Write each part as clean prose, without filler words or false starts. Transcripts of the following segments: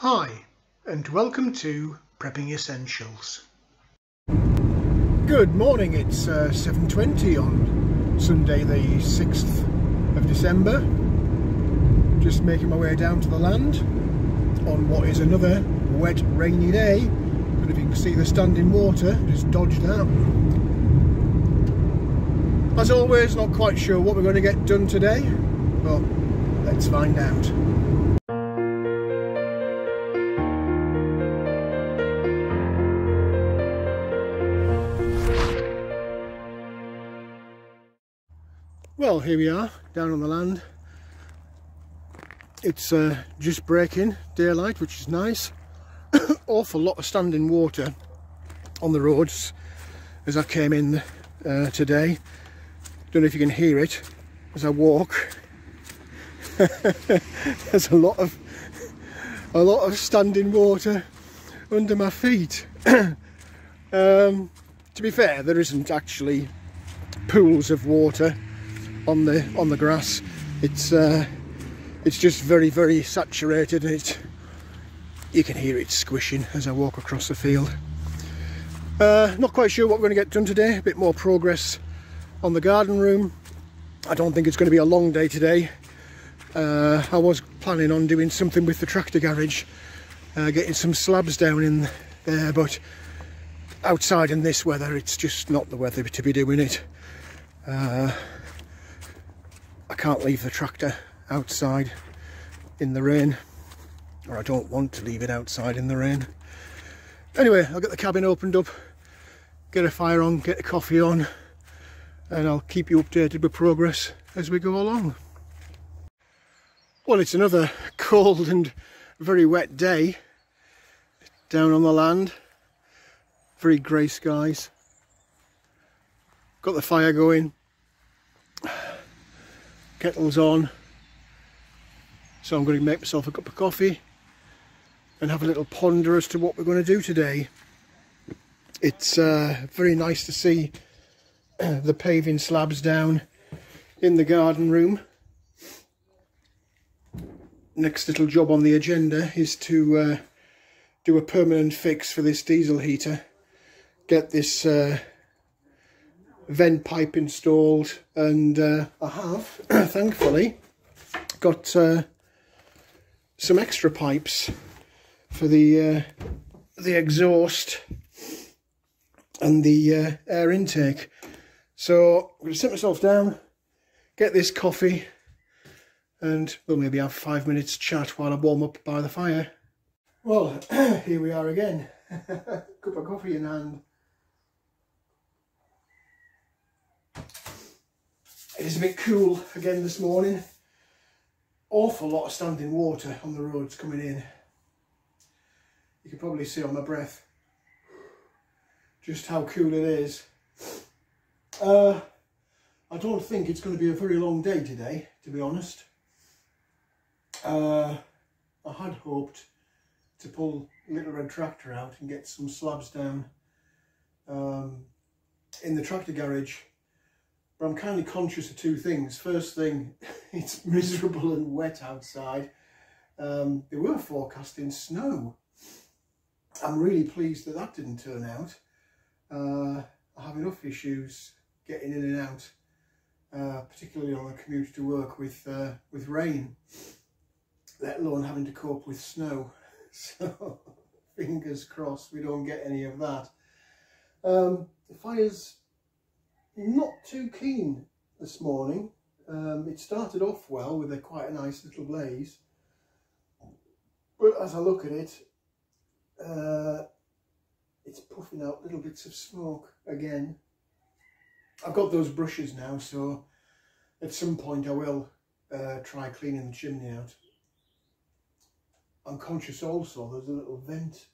Hi, and welcome to Prepping Essentials. Good morning, it's 7:20 on Sunday the 6th of December. Just making my way down to the land on what is another wet, rainy day. Don't know if you can see the standing water, just dodged out. As always, not quite sure what we're going to get done today, but let's find out. Well, here we are, down on the land. It's just breaking daylight, which is nice. Awful lot of standing water on the roads as I came in today. Don't know if you can hear it as I walk. There's a lot of standing water under my feet. To be fair, there isn't actually pools of water on the grass. It's just very saturated, and you can hear it squishing as I walk across the field. Not quite sure what we're going to get done today. A bit more progress on the garden room. I don't think it's going to be a long day today. I was planning on doing something with the tractor garage, getting some slabs down in there, but outside in this weather it's just not the weather to be doing it. I can't leave the tractor outside in the rain, or I don't want to leave it outside in the rain. Anyway, I'll get the cabin opened up, get a fire on, get a coffee on, and I'll keep you updated with progress as we go along. Well, it's another cold and very wet day down on the land. Very grey skies. Got the fire going. Kettle's on, so I'm going to make myself a cup of coffee and have a little ponder as to what we're going to do today. It's very nice to see the paving slabs down in the garden room. Next little job on the agenda is to do a permanent fix for this diesel heater, get this vent pipe installed, and I have thankfully got some extra pipes for the exhaust and the air intake. So I'm going to sit myself down, get this coffee, and we'll maybe have 5 minutes chat while I warm up by the fire. Well, here we are again. Cup of coffee in hand. It is a bit cool again this morning. Awful lot of standing water on the roads coming in. You can probably see on my breath just how cool it is. I don't think it's going to be a very long day today, to be honest. I had hoped to pull Little Red Tractor out and get some slabs down in the tractor garage. But I'm kind of conscious of two things. First thing, it's miserable and wet outside. They were forecasting snow. I'm really pleased that that didn't turn out. I have enough issues getting in and out, particularly on the commute to work with rain, let alone having to cope with snow. So fingers crossed we don't get any of that. The fire's not too keen this morning. It started off well with quite a nice little blaze, but as I look at it, it's puffing out little bits of smoke again. I've got those brushes now, so at some point I will try cleaning the chimney out. I'm conscious also there's a little vent,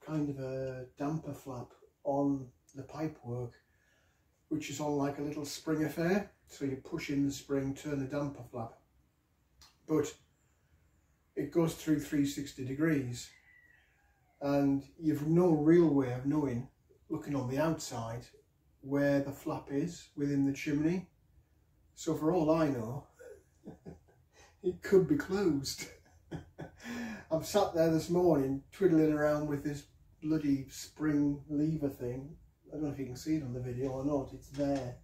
kind of a damper flap on the pipework, which is on like a little spring affair. So you push in the spring, turn the damper flap, but it goes through 360 degrees, and you've no real way of knowing, looking on the outside, where the flap is within the chimney. So for all I know, it could be closed. I'm I've sat there this morning twiddling around with this bloody spring lever thing. I don't know if you can see it on the video or not, it's there.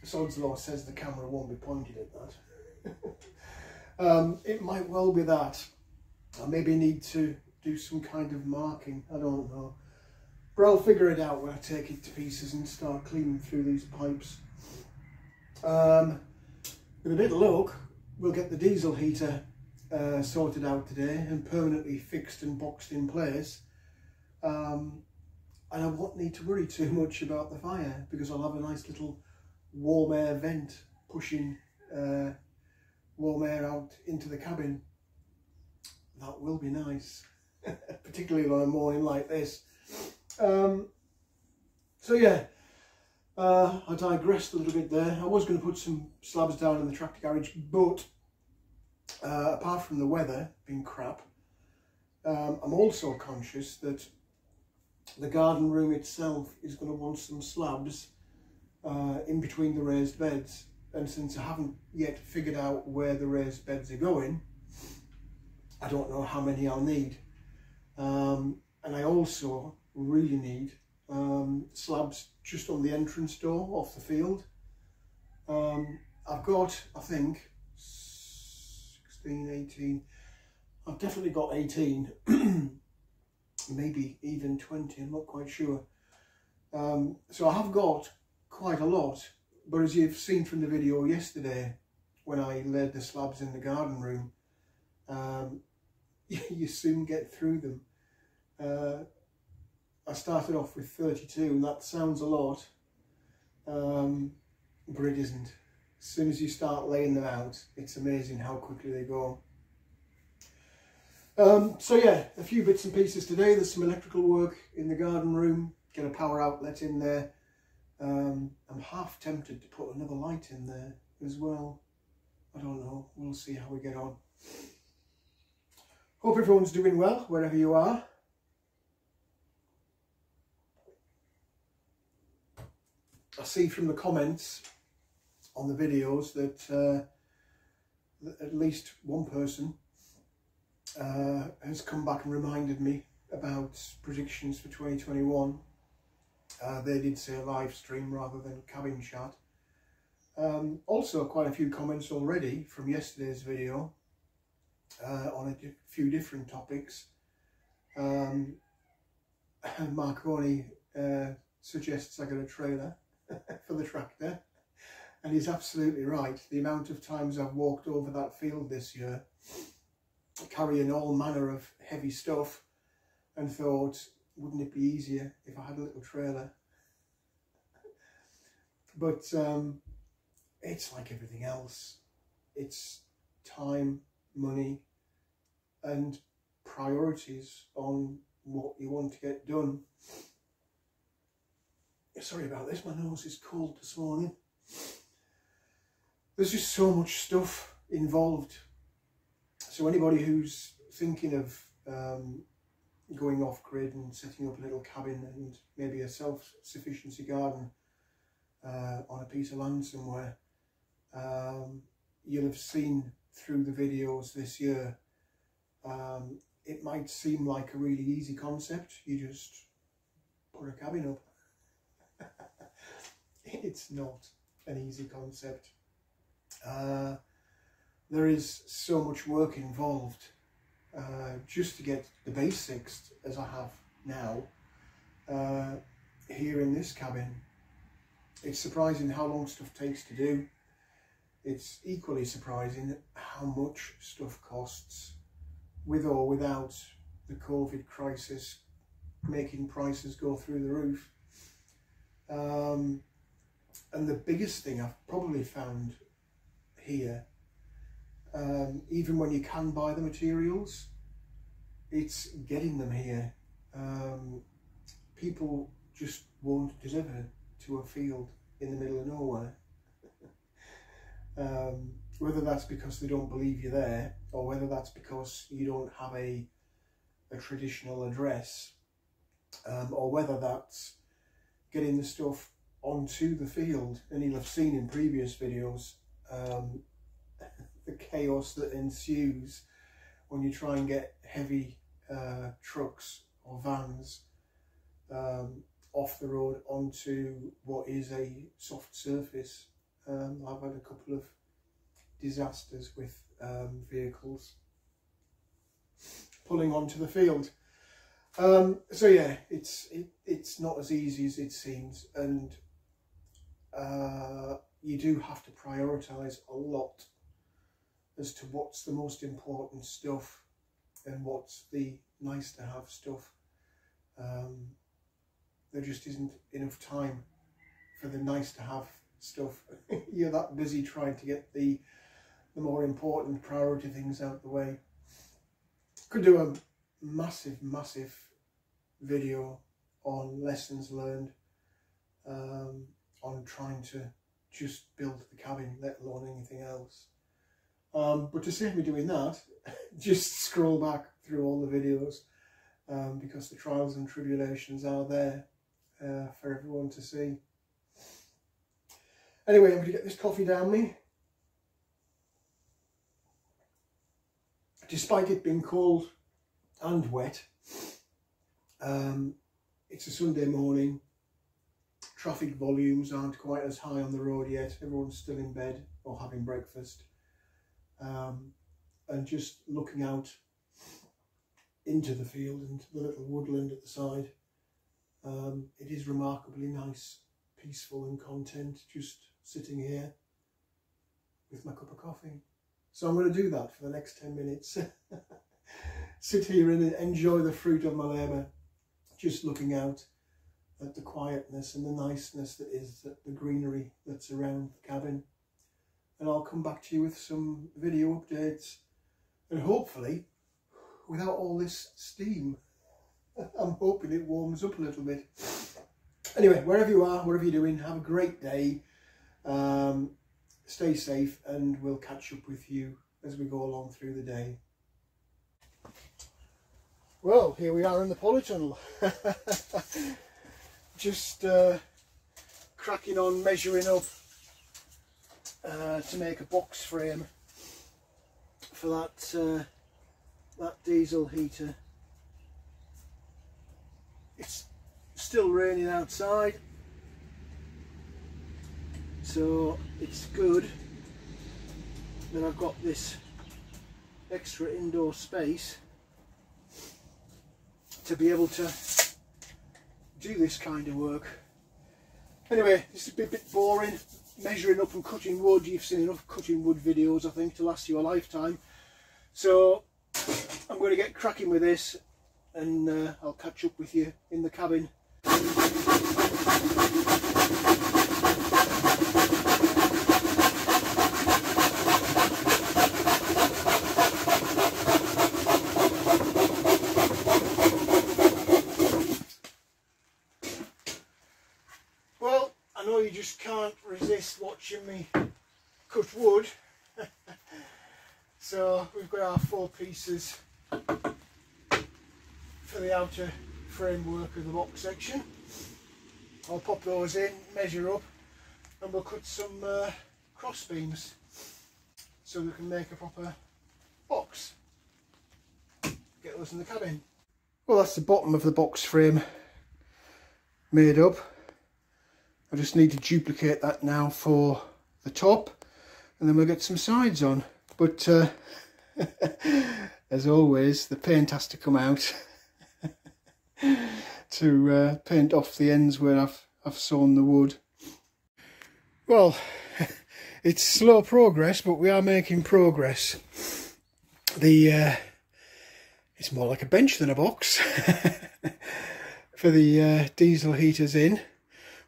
Sod's Law says the camera won't be pointed at that. It might well be that. I maybe need to do some kind of marking, I don't know. But I'll figure it out when I take it to pieces and start cleaning through these pipes. With a bit of luck, we'll get the diesel heater sorted out today and permanently fixed and boxed in place. And I won't need to worry too much about the fire because I'll have a nice little warm air vent pushing warm air out into the cabin. That will be nice, particularly on a morning like this. So yeah, I digressed a little bit there. I was going to put some slabs down in the tractor garage, but apart from the weather being crap, I'm also conscious that the garden room itself is going to want some slabs in between the raised beds, and since I haven't yet figured out where the raised beds are going, I don't know how many I'll need. And I also really need slabs just on the entrance door off the field. I've got, I think, 16, 18, I've definitely got 18, maybe even 20, I'm not quite sure. So I have got quite a lot, but as you've seen from the video yesterday, when I laid the slabs in the garden room, you soon get through them. I started off with 32, and that sounds a lot, but it isn't. As soon as you start laying them out, it's amazing how quickly they go. So yeah, a few bits and pieces today. There's some electrical work in the garden room, get a power outlet in there. I'm half tempted to put another light in there as well. I don't know, we'll see how we get on. Hope everyone's doing well, wherever you are. I see from the comments on the videos that at least one person has come back and reminded me about predictions for 2021. They did say a live stream rather than cabin chat. Also quite a few comments already from yesterday's video on a few different topics. Marconi suggests I get a trailer for the tractor, and he's absolutely right. The amount of times I've walked over that field this year carrying all manner of heavy stuff and thought, wouldn't it be easier if I had a little trailer? But it's like everything else. It's time, money, and priorities on what you want to get done. Sorry about this, my nose is cold this morning. There's just so much stuff involved. So anybody who's thinking of going off grid and setting up a little cabin and maybe a self-sufficiency garden on a piece of land somewhere, you'll have seen through the videos this year, it might seem like a really easy concept. You just put a cabin up. It's not an easy concept. There is so much work involved just to get the basics as I have now here in this cabin. It's surprising how long stuff takes to do. It's equally surprising how much stuff costs, with or without the COVID crisis making prices go through the roof. And the biggest thing I've probably found here, even when you can buy the materials, it's getting them here. People just won't deliver to a field in the middle of nowhere. Whether that's because they don't believe you're there, or whether that's because you don't have a traditional address, or whether that's getting the stuff onto the field. And you'll have seen in previous videos the chaos that ensues when you try and get heavy trucks or vans off the road onto what is a soft surface. I've had a couple of disasters with vehicles pulling onto the field. So yeah, it's not as easy as it seems, and you do have to prioritise a lot as to what's the most important stuff and what's the nice to have stuff. There just isn't enough time for the nice to have stuff. You're that busy trying to get the more important priority things out the way. Could do a massive video on lessons learned, on trying to just build the cabin, let alone anything else. But to save me doing that, just scroll back through all the videos, because the trials and tribulations are there for everyone to see. Anyway, I'm going to get this coffee down me. Despite it being cold and wet, it's a Sunday morning. Traffic volumes aren't quite as high on the road yet. Everyone's still in bed or having breakfast. And just looking out into the field and the little woodland at the side, it is remarkably nice, peaceful and content, just sitting here with my cup of coffee. So I'm going to do that for the next 10 minutes. Sit here and enjoy the fruit of my labour, just looking out at the quietness and the niceness that is the greenery that's around the cabin. And I'll come back to you with some video updates, and hopefully without all this steam. I'm hoping it warms up a little bit. Anyway, wherever you are, whatever you're doing, have a great day. Stay safe, and we'll catch up with you as we go along through the day. Well, here we are in the polytunnel. Just cracking on measuring up to make a box frame for that diesel heater. It's still raining outside, so it's good that I've got this extra indoor space to be able to do this kind of work. Anyway, this is a bit boring, measuring up and cutting wood. You've seen enough cutting wood videos, I think, to last you a lifetime. So I'm going to get cracking with this, and I'll catch up with you in the cabin. Well, I know you just can't resist watching me cut wood. So we've got our 4 pieces for the outer framework of the box section. I'll pop those in, measure up, and we'll cut some cross beams so we can make a proper box. Get those in the cabin. Well, that's the bottom of the box frame made up. I just need to duplicate that now for the top, and then we'll get some sides on. But as always, the paint has to come out to paint off the ends where I've sawn the wood. Well, it's slow progress, but we are making progress. It's more like a bench than a box for the diesel heaters in,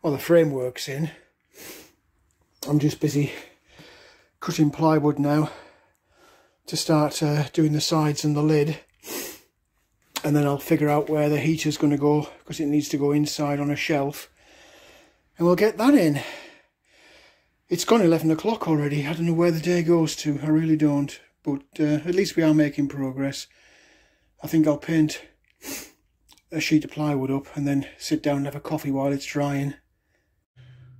or the framework's in. I'm just busy cutting plywood now to start doing the sides and the lid, and then I'll figure out where the heater's going to go, because it needs to go inside on a shelf, and we'll get that in. It's gone 11 o'clock already. I don't know where the day goes to, I really don't, but at least we are making progress. I think I'll paint a sheet of plywood up and then sit down and have a coffee while it's drying.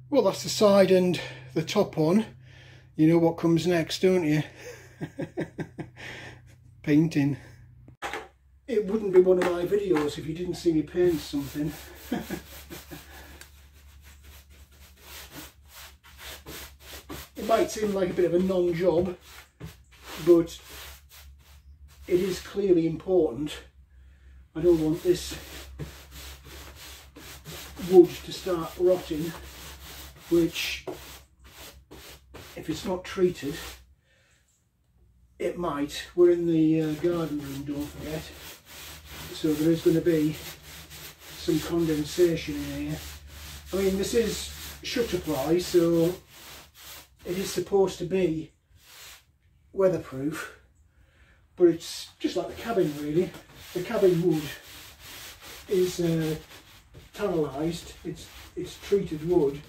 Well, that's the side and the top on. You know what comes next, don't you? painting. It wouldn't be one of my videos if you didn't see me paint something. It might seem like a bit of a non-job, but it is clearly important. I don't want this wood to start rotting, which, if it's not treated, it might. We're in the garden room, don't forget, so there is going to be some condensation in here. I mean, this is shutter ply, so it is supposed to be weatherproof, but it's just like the cabin really. The cabin wood is tannalised, it's treated wood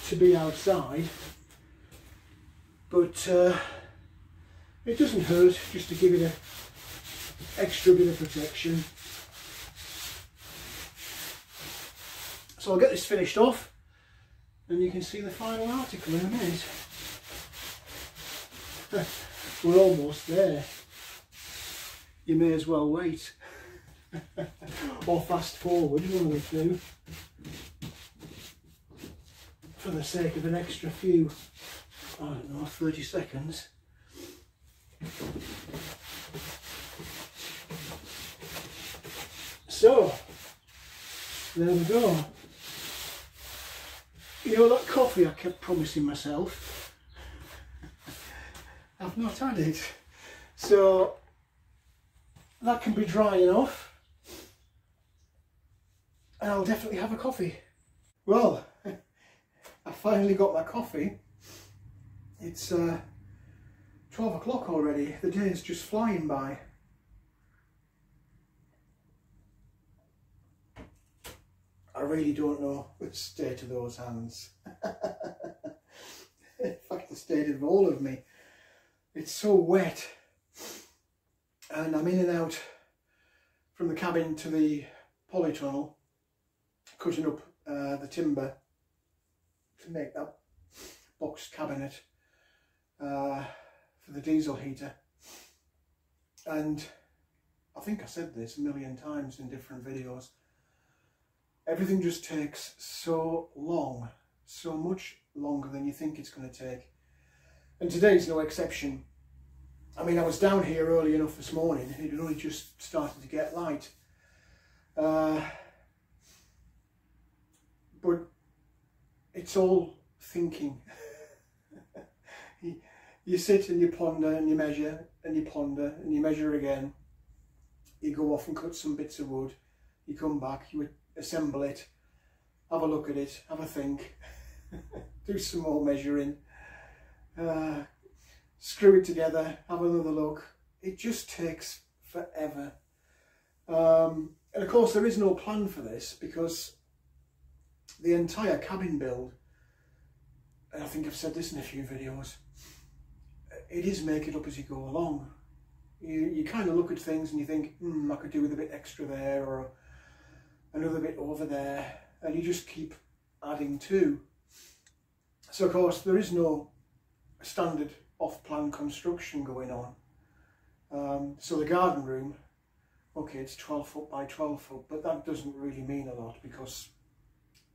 to be outside, but it doesn't hurt just to give it an extra bit of protection. So I'll get this finished off and you can see the final article in a minute. We're almost there. You may as well wait. Or fast forward, one of the two. For the sake of an extra few, I don't know, 30 seconds. So, there we go. You know that coffee I kept promising myself? I've not had it. So, that can be dry enough. And I'll definitely have a coffee. Well, I finally got my coffee. It's 12 o'clock already. The day is just flying by. I really don't know the state of those hands. In fact, the state of all of me. It's so wet. And I'm in and out from the cabin to the polytunnel, cutting up the timber to make that box cabinet for the diesel heater. And I think I said this a million times in different videos. Everything just takes so long, so much longer than you think it's going to take. And today's no exception. I mean, I was down here early enough this morning, it had only just started to get light. But it's all thinking. You sit and you ponder and you measure and you ponder and you measure again. You go off and cut some bits of wood. You come back, you assemble it, have a look at it, have a think, do some more measuring, screw it together, have another look. It just takes forever. And of course there is no plan for this, because the entire cabin build, and I think I've said this in a few videos, it is make it up as you go along. You kind of look at things and you think, I could do with a bit extra there, or another bit over there, and you just keep adding to. So of course there is no standard off-plan construction going on. So the garden room, okay, it's 12 foot by 12 foot, but that doesn't really mean a lot because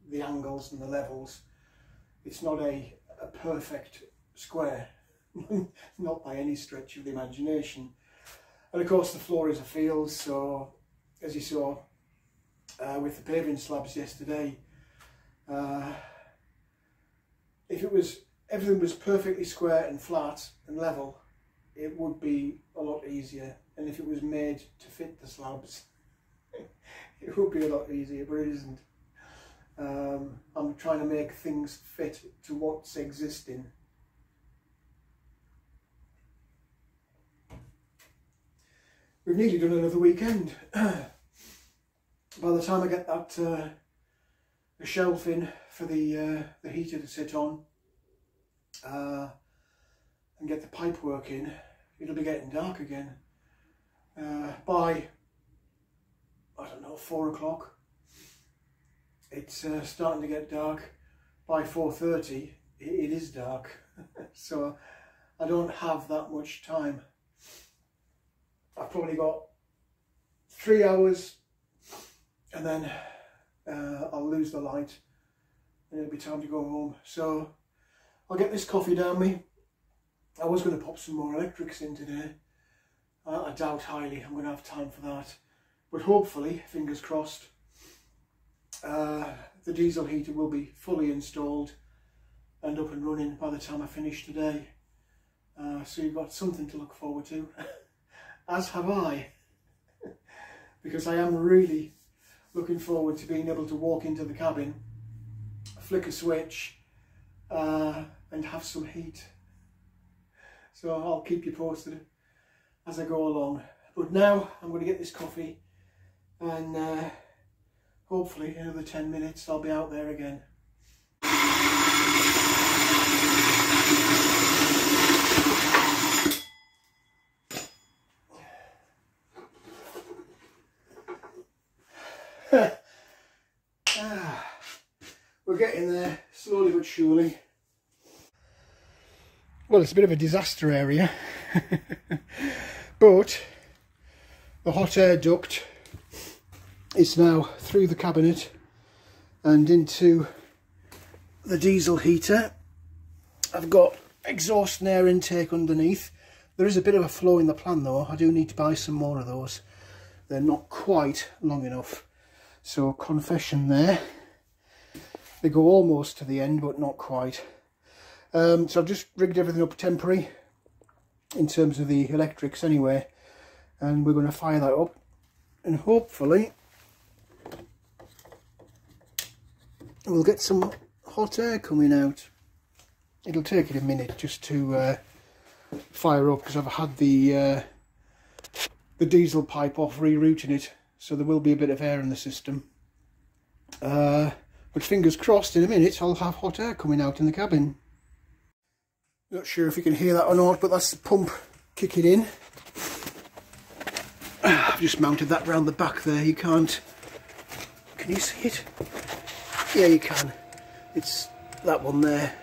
the angles and the levels, it's not a perfect square, not by any stretch of the imagination. And of course the floor is a field, so as you saw with the paving slabs yesterday, if everything was perfectly square and flat and level, it would be a lot easier. And if it was made to fit the slabs, it would be a lot easier, but it isn't. I'm trying to make things fit to what's existing. We've nearly done another weekend. By the time I get that the shelf in for the heater to sit on and get the pipe work in, it'll be getting dark again. By, I don't know, 4 o'clock, it's starting to get dark. By 4:30 it is dark. So I don't have that much time. I've probably got 3 hours, and then I'll lose the light and it'll be time to go home. So I'll get this coffee down me. I was going to pop some more electrics in today. I doubt highly I'm going to have time for that, but hopefully, fingers crossed, the diesel heater will be fully installed and up and running by the time I finish today. So you've got something to look forward to, as have I, because I am really looking forward to being able to walk into the cabin, flick a switch, and have some heat. So I'll keep you posted as I go along. But now I'm going to get this coffee, and hopefully in another 10 minutes I'll be out there again. We're getting there, slowly but surely. Well, it's a bit of a disaster area, but the hot air duct is now through the cabinet and into the diesel heater. I've got exhaust and air intake underneath. There is a bit of a flow in the plan though. I do need to buy some more of those. They're not quite long enough. So confession there. They go almost to the end, but not quite. So I've just rigged everything up temporary in terms of the electrics anyway, and we're going to fire that up, and hopefully we'll get some hot air coming out. It'll take it a minute just to fire up, because I've had the diesel pipe off, rerouting it, so there will be a bit of air in the system. But fingers crossed, in a minute I'll have hot air coming out in the cabin. Not sure if you can hear that or not, but that's the pump kicking in. I've just mounted that round the back there. You can't... Can you see it? Yeah, you can. It's that one there.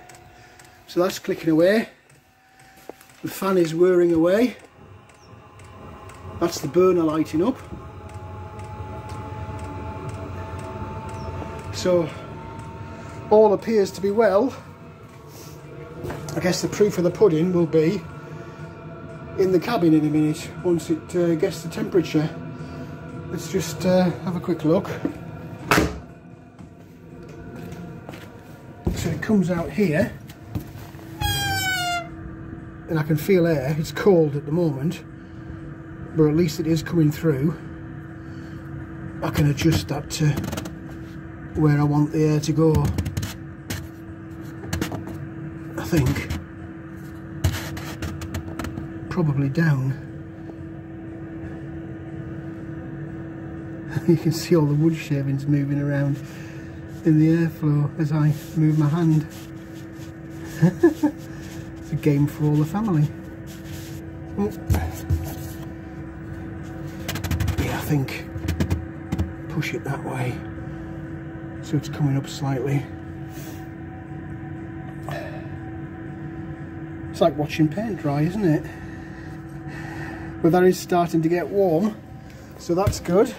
So that's clicking away. The fan is whirring away. That's the burner lighting up. So all appears to be well. I guess the proof of the pudding will be in the cabin in a minute, once it gets the temperature. Let's just have a quick look. So it comes out here, and I can feel air. It's cold at the moment, but at least it is coming through. I can adjust that to where I want the air to go, I think. Probably down. You can see all the wood shavings moving around in the airflow as I move my hand. It's a game for all the family. Yeah, I think push it that way so it's coming up slightly. It's like watching paint dry, isn't it? But that is starting to get warm, so that's good.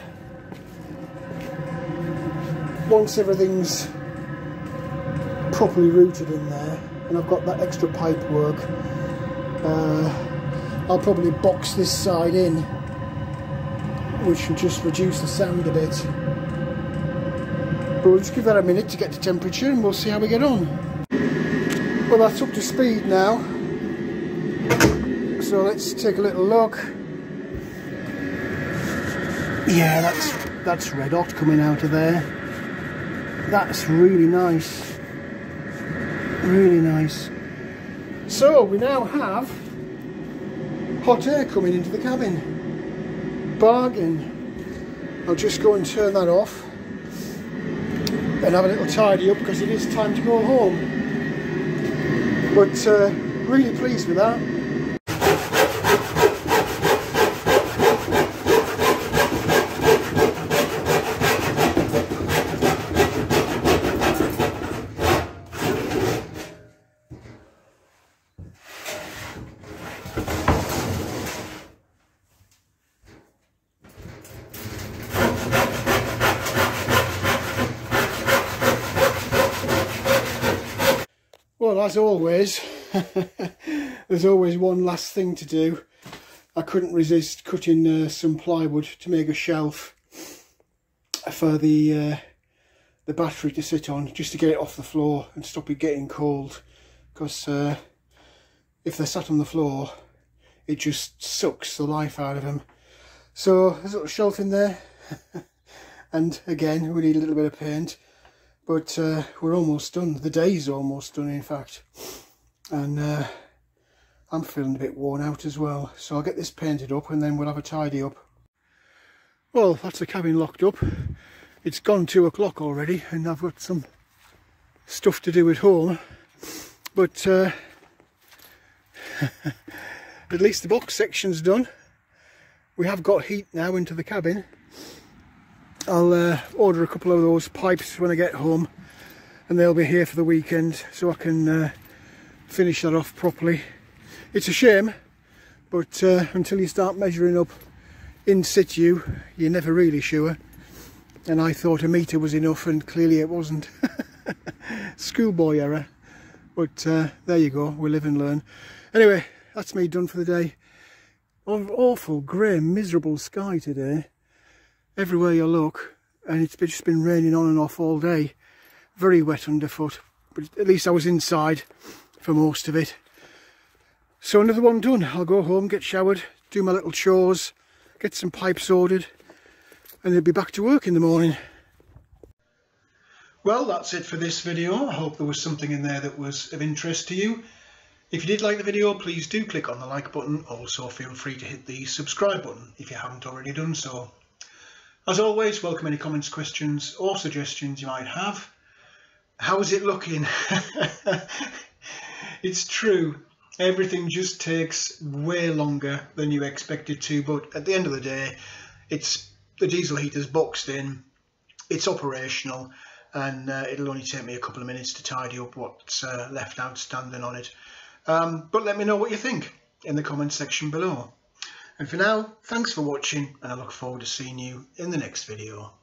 Once everything's properly routed in there, and I've got that extra pipe work, I'll probably box this side in, which will just reduce the sound a bit. But we'll just give that a minute to get to temperature and we'll see how we get on. Well, that's up to speed now. So let's take a little look. Yeah, that's red hot coming out of there. That's really nice. Really nice. So we now have hot air coming into the cabin. Bargain. I'll just go and turn that off and have a little tidy up, because it is time to go home. But really pleased with that. Well, as always, there's always one last thing to do. I couldn't resist cutting some plywood to make a shelf for the battery to sit on, just to get it off the floor and stop it getting cold, because if they're sat on the floor it just sucks the life out of them. So there's a little shelf in there and again we need a little bit of paint, but we're almost done. The day's almost done, in fact, and I'm feeling a bit worn out as well, so I'll get this painted up and then we'll have a tidy up. Well, that's the cabin locked up. It's gone 2 o'clock already and I've got some stuff to do at home, but at least the box section's done. We have got heat now into the cabin. I'll order a couple of those pipes when I get home and they'll be here for the weekend, so I can finish that off properly. It's a shame, but until you start measuring up in situ you're never really sure. And I thought a metre was enough and clearly it wasn't. Schoolboy error. But there you go, we live and learn. Anyway, that's me done for the day. Awful grey, miserable sky today. Everywhere you look, and it's just been raining on and off all day. Very wet underfoot, but at least I was inside for most of it. So another one done. I'll go home, get showered, do my little chores, get some pipes ordered, and they'll be back to work in the morning. Well, that's it for this video. I hope there was something in there that was of interest to you. If you did like the video, please do click on the like button. Also feel free to hit the subscribe button if you haven't already done so. As always, welcome any comments, questions or suggestions you might have. How's it looking? It's true, everything just takes way longer than you expect it to, but at the end of the day, the diesel heater's boxed in, it's operational, and it'll only take me a couple of minutes to tidy up what's left outstanding on it. But let me know what you think in the comments section below. And for now, thanks for watching, and I look forward to seeing you in the next video.